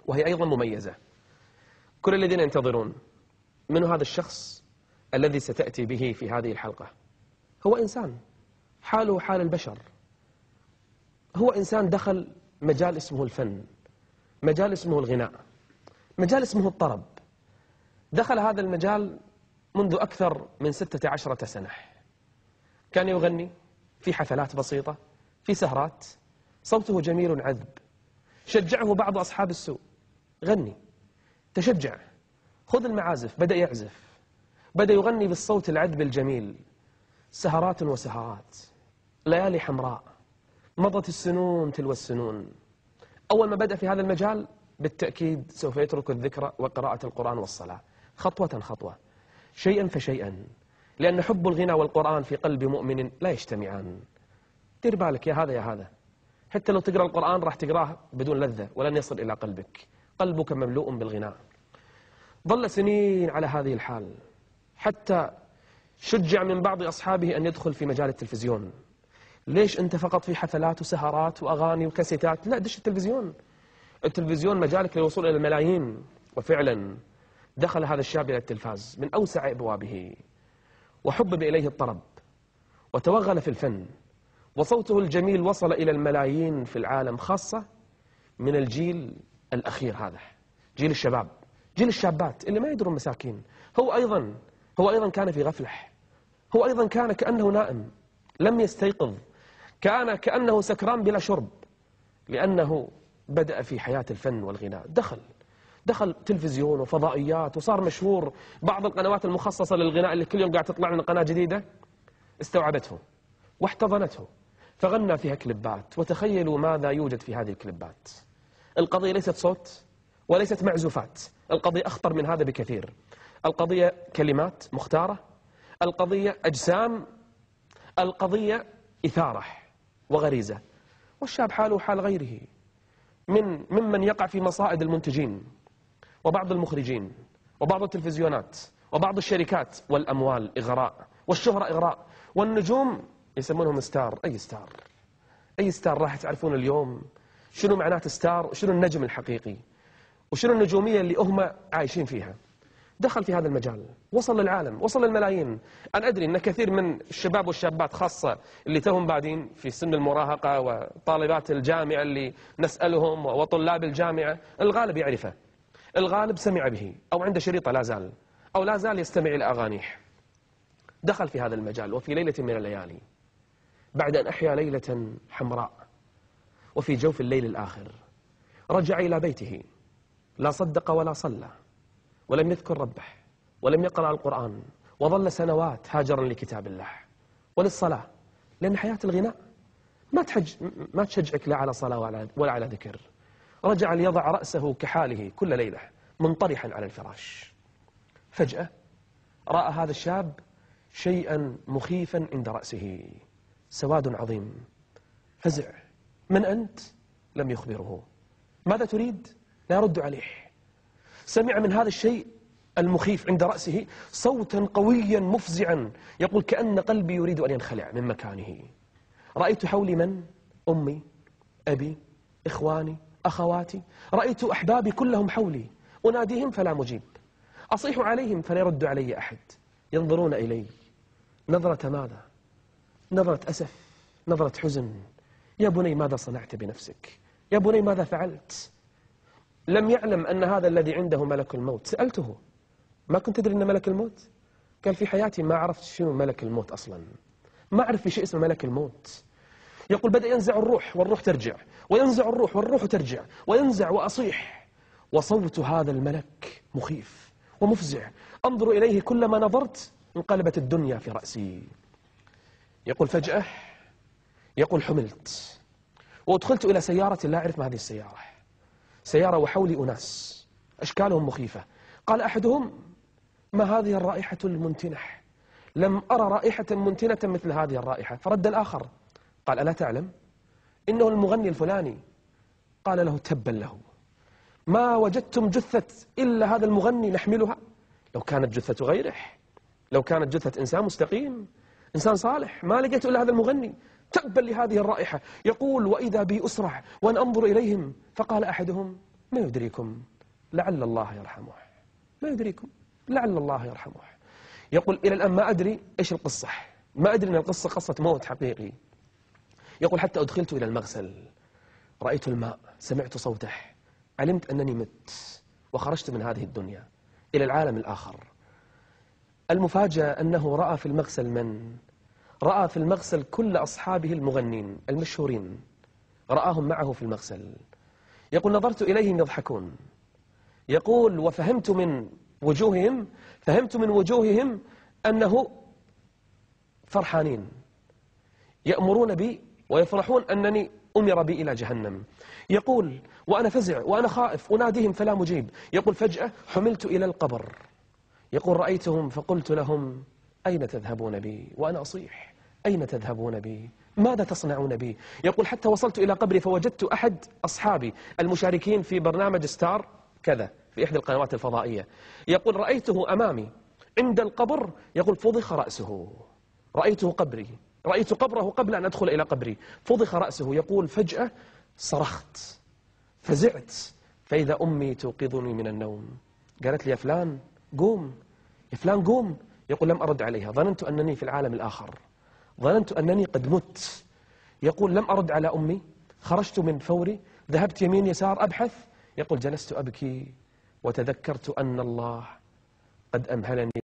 وهي أيضا مميزة. كل الذين ينتظرون من هذا الشخص الذي ستأتي به في هذه الحلقة، هو إنسان حاله حال البشر، هو إنسان دخل مجال اسمه الفن، مجال اسمه الغناء، مجال اسمه الطرب. دخل هذا المجال منذ أكثر من 16 سنة. كان يغني في حفلات بسيطة، في سهرات، صوته جميل عذب. شجعه بعض أصحاب السوء: غني، تشجع، خذ المعازف. بدأ يعزف، بدأ يغني بالصوت العذب الجميل. سهرات وسهرات، ليالي حمراء، مضت السنون تلو السنون. أول ما بدأ في هذا المجال بالتأكيد سوف يترك الذكر وقراءة القرآن والصلاة، خطوة خطوة، شيئا فشيئا، لأن حب الغنى والقرآن في قلب مؤمن لا يجتمعان. دير بالك يا هذا يا هذا، حتى لو تقرأ القرآن راح تقراه بدون لذة ولن يصل إلى قلبك، قلبك مملوء بالغناء. ظل سنين على هذه الحال حتى شجع من بعض أصحابه أن يدخل في مجال التلفزيون. ليش أنت فقط في حفلات وسهرات وأغاني وكاسيتات؟ لا، دش التلفزيون. التلفزيون مجالك للوصول إلى الملايين. وفعلا دخل هذا الشاب إلى التلفاز من أوسع أبوابه، وحبب إليه الطرب، وتوغل في الفن، وصوته الجميل وصل إلى الملايين في العالم، خاصة من الجيل الأخير هذا، جيل الشباب، جيل الشابات اللي ما يدرون مساكين. هو أيضا كان في غفلة، هو أيضا كان كأنه نائم لم يستيقظ، كان كأنه سكران بلا شرب، لأنه بدأ في حياة الفن والغناء. دخل تلفزيون وفضائيات وصار مشهور. بعض القنوات المخصصة للغناء اللي كل يوم قاعد تطلع لنا قناة جديدة استوعبته واحتضنته، فغنى فيها كليبات. وتخيلوا ماذا يوجد في هذه الكليبات. القضية ليست صوت وليست معزوفات، القضية أخطر من هذا بكثير. القضية كلمات مختارة، القضية أجسام، القضية إثارة وغريزة. والشاب حاله حال غيره ممن يقع في مصائد المنتجين وبعض المخرجين وبعض التلفزيونات وبعض الشركات، والأموال إغراء، والشهرة إغراء، والنجوم يسمونهم ستار. أي ستار راح تعرفون اليوم شنو معنات ستار وشنو النجم الحقيقي وشنو النجومية اللي هم عايشين فيها. دخل في هذا المجال، وصل للعالم، وصل للملايين. أنا أدري أن كثير من الشباب والشابات خاصة اللي توهم بادين في سن المراهقة وطالبات الجامعة اللي نسألهم وطلاب الجامعة، الغالب يعرفه، الغالب سمع به أو عنده شريطة لا زال أو لا زال يستمع إلى أغانيه. دخل في هذا المجال، وفي ليلة من الليالي بعد أن أحيا ليلة حمراء وفي جوف الليل الآخر رجع إلى بيته، لا صدق ولا صلى ولم يذكر ربه ولم يقرأ القرآن، وظل سنوات هاجرا لكتاب الله وللصلاة، لأن حياة الغناء ما تشجعك لا على صلاة ولا على ذكر. رجع ليضع رأسه كحاله كل ليلة منطرحا على الفراش. فجأة رأى هذا الشاب شيئا مخيفا عند رأسه، سواد عظيم. فزع: من أنت؟ لم يخبره. ماذا تريد؟ لا يرد عليه. سمع من هذا الشيء المخيف عند رأسه صوتا قويا مفزعا يقول: كأن قلبي يريد أن ينخلع من مكانه. رأيت حولي من؟ أمي، أبي، إخواني، أخواتي. رأيت أحبابي كلهم حولي، أناديهم فلا مجيب، أصيح عليهم فلا يرد علي أحد. ينظرون إلي نظرة ماذا؟ نظرة أسف، نظرة حزن. يا بني ماذا صنعت بنفسك؟ يا بني ماذا فعلت؟ لم يعلم أن هذا الذي عنده ملك الموت. سألته: ما كنت تدري أن ملك الموت؟ قال: في حياتي ما عرفت شنو ملك الموت أصلا، ما أعرف في شيء اسمه ملك الموت. يقول: بدأ ينزع الروح والروح ترجع، وينزع الروح والروح ترجع، وينزع وأصيح، وصوت هذا الملك مخيف ومفزع. أنظر إليه كلما نظرت انقلبت الدنيا في رأسي. يقول: فجأة يقول حملت وادخلت إلى سيارة لا أعرف ما هذه السيارة، سيارة وحولي أناس أشكالهم مخيفة. قال أحدهم: ما هذه الرائحة المنتنة؟ لم أرى رائحة منتنة مثل هذه الرائحة. فرد الآخر قال: ألا تعلم إنه المغني الفلاني؟ قال له: تبا له، ما وجدتم جثة إلا هذا المغني نحملها؟ لو كانت جثة غيره، لو كانت جثة إنسان مستقيم إنسان صالح، ما لقيت إلا هذا المغني، تبا لهذه الرائحة. يقول: وإذا بي أسرع وأن أنظر إليهم، فقال أحدهم: ما يدريكم لعل الله يرحمه، ما يدريكم لعل الله يرحمه. يقول إلى الآن ما أدري إيش القصة، ما أدري أن القصة قصة موت حقيقي. يقول حتى أدخلت إلى المغسل، رأيت الماء، سمعت صوته، علمت أنني مت وخرجت من هذه الدنيا إلى العالم الآخر. المفاجأة أنه رأى في المغسل من؟ رأى في المغسل كل أصحابه المغنين المشهورين، رآهم معه في المغسل. يقول نظرت إليهم يضحكون، يقول وفهمت من وجوههم، فهمت من وجوههم أنه فرحانين، يأمرون بي ويفرحون أنني أمر بي إلى جهنم. يقول وأنا فزع وأنا خائف أناديهم فلا مجيب. يقول فجأة حملت إلى القبر، يقول رأيتهم فقلت لهم أين تذهبون بي وأنا أصيح؟ أين تذهبون بي؟ ماذا تصنعون بي؟ يقول حتى وصلت إلى قبري فوجدت أحد أصحابي المشاركين في برنامج ستار كذا في إحدى القنوات الفضائية، يقول رأيته أمامي عند القبر، يقول فضخ رأسه، رأيته قبري، رأيت قبره قبل أن أدخل إلى قبري، فضخ رأسه. يقول فجأة صرخت فزعت فإذا أمي توقظني من النوم، قالت لي يا فلان قوم، يا فلان قوم. يقول لم أرد عليها، ظننت أنني في العالم الآخر، ظننت أنني قد مت. يقول لم أرد على أمي، خرجت من فوري، ذهبت يمين يسار أبحث. يقول جلست أبكي وتذكرت أن الله قد أمهلني